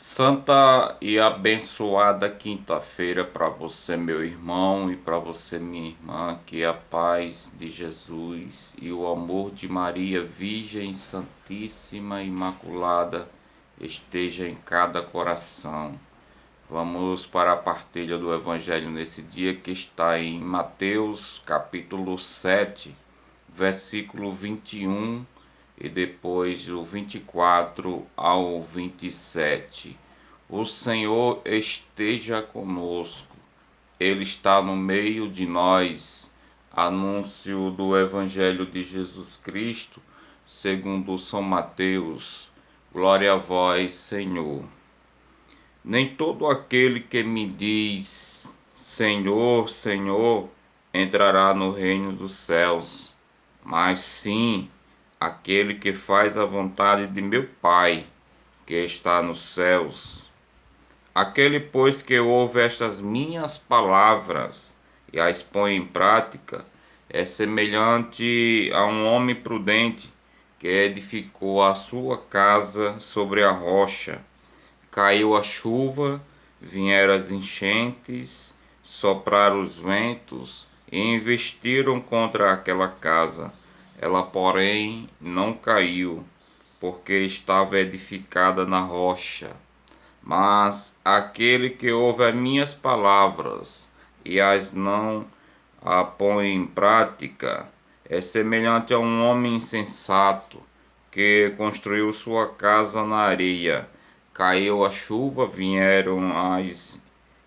Santa e abençoada quinta-feira para você, meu irmão, e para você, minha irmã, que a paz de Jesus e o amor de Maria, Virgem Santíssima e Imaculada, esteja em cada coração. Vamos para a partilha do Evangelho nesse dia, que está em Mateus, capítulo 7, versículo 21 e depois do 24 ao 27. O Senhor esteja conosco, Ele está no meio de nós. Anúncio do Evangelho de Jesus Cristo, segundo São Mateus. Glória a vós, Senhor. Nem todo aquele que me diz Senhor, Senhor, entrará no reino dos céus, mas sim aquele que faz a vontade de meu Pai, que está nos céus. Aquele, pois, que ouve estas minhas palavras e as põe em prática, é semelhante a um homem prudente que edificou a sua casa sobre a rocha. Caiu a chuva, vieram as enchentes, sopraram os ventos e investiram contra aquela casa. Ela, porém, não caiu, porque estava edificada na rocha. Mas aquele que ouve as minhas palavras e as não a põe em prática é semelhante a um homem insensato que construiu sua casa na areia. Caiu a chuva, vieram as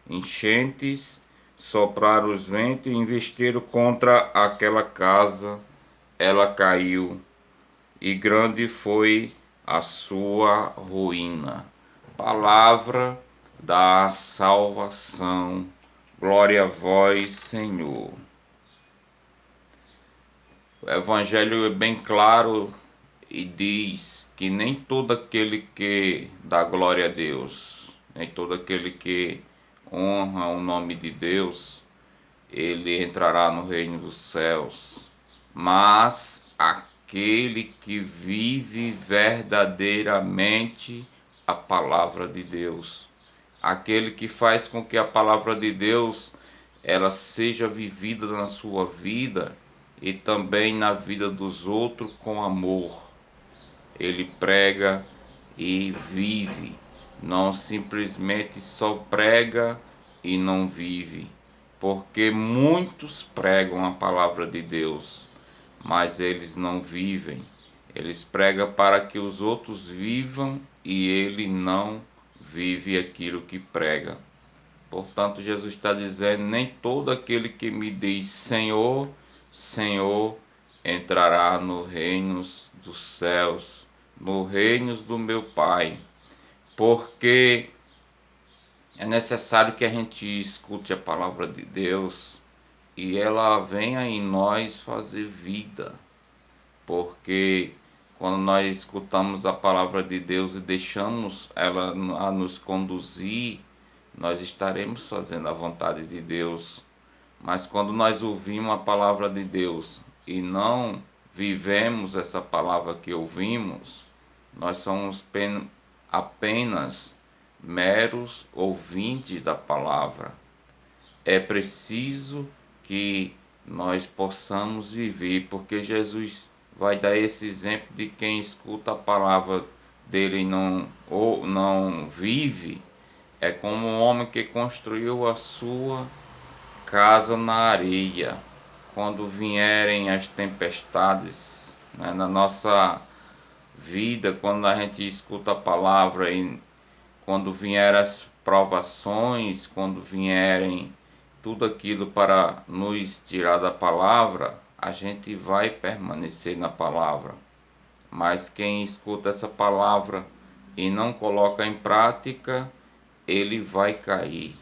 enchentes, sopraram os ventos e investiram contra aquela casa. Ela caiu, e grande foi a sua ruína. Palavra da salvação. Glória a vós, Senhor. O Evangelho é bem claro e diz que nem todo aquele que dá glória a Deus, nem todo aquele que honra o nome de Deus, ele entrará no reino dos céus, mas aquele que vive verdadeiramente a palavra de Deus, aquele que faz com que a palavra de Deus ela seja vivida na sua vida e também na vida dos outros com amor. Ele prega e vive, não simplesmente só prega e não vive, porque muitos pregam a palavra de Deus, mas eles não vivem. Eles pregam para que os outros vivam e ele não vive aquilo que prega. Portanto, Jesus está dizendo: nem todo aquele que me diz Senhor, Senhor, entrará no reino dos céus, no reino do meu Pai. Porque é necessário que a gente escute a palavra de Deus e ela venha em nós fazer vida. Porque quando nós escutamos a palavra de Deus e deixamos ela a nos conduzir, nós estaremos fazendo a vontade de Deus. Mas quando nós ouvimos a palavra de Deus e não vivemos essa palavra que ouvimos, nós somos apenas meros ouvintes da palavra. É preciso que nós possamos viver, porque Jesus vai dar esse exemplo de quem escuta a palavra dele e não vive. É como um homem que construiu a sua casa na areia. Quando vierem as tempestades, né, na nossa vida, quando a gente escuta a palavra e quando vierem as provações, quando vierem tudo aquilo para nos tirar da palavra, a gente vai permanecer na palavra. Mas quem escuta essa palavra e não coloca em prática, ele vai cair.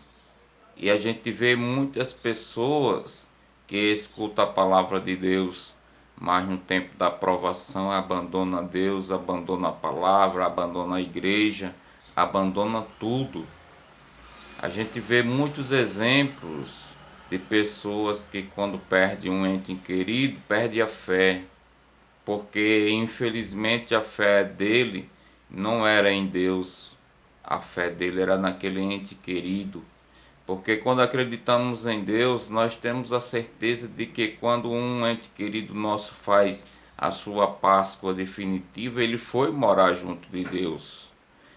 E a gente vê muitas pessoas que escutam a palavra de Deus, mas no tempo da provação abandona Deus, abandona a palavra, abandona a igreja, abandona tudo. A gente vê muitos exemplos de pessoas que quando perde um ente querido, perde a fé, porque infelizmente a fé dele não era em Deus, A fé dele era naquele ente querido. Porque quando acreditamos em Deus, nós temos a certeza de que quando um ente querido nosso faz a sua Páscoa definitiva, ele foi morar junto de Deus.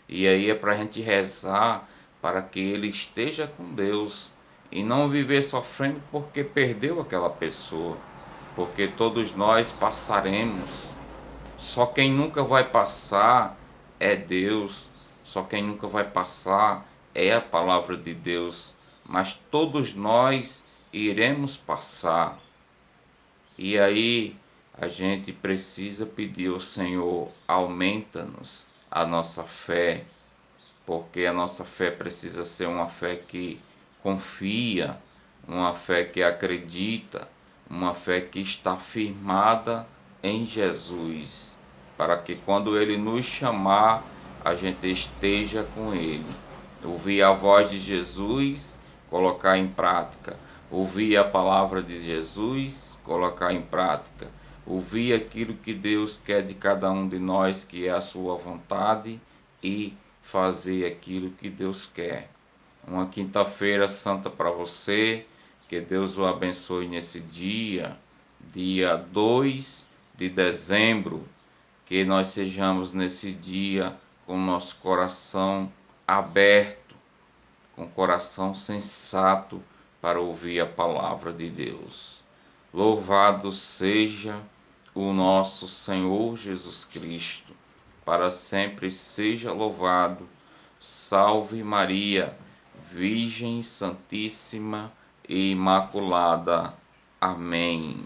E aí é para a gente rezar para que ele esteja com Deus e não viver sofrendo porque perdeu aquela pessoa. Porque todos nós passaremos. Só quem nunca vai passar é Deus. Só quem nunca vai passar é a palavra de Deus. Mas todos nós iremos passar. E aí a gente precisa pedir ao Senhor, aumenta-nos a nossa fé, porque a nossa fé precisa ser uma fé que confia, uma fé que acredita, uma fé que está firmada em Jesus, para que quando Ele nos chamar, a gente esteja com Ele. Ouvir a voz de Jesus, colocar em prática. Ouvir a palavra de Jesus, colocar em prática. Ouvir aquilo que Deus quer de cada um de nós, que é a sua vontade, e fazer aquilo que Deus quer. Uma quinta-feira santa para você, que Deus o abençoe nesse dia, dia 2 de dezembro, que nós sejamos nesse dia com nosso coração aberto, com coração sensato para ouvir a palavra de Deus. Louvado seja o nosso Senhor Jesus Cristo, para sempre seja louvado. Salve Maria, Virgem Santíssima e Imaculada. Amém.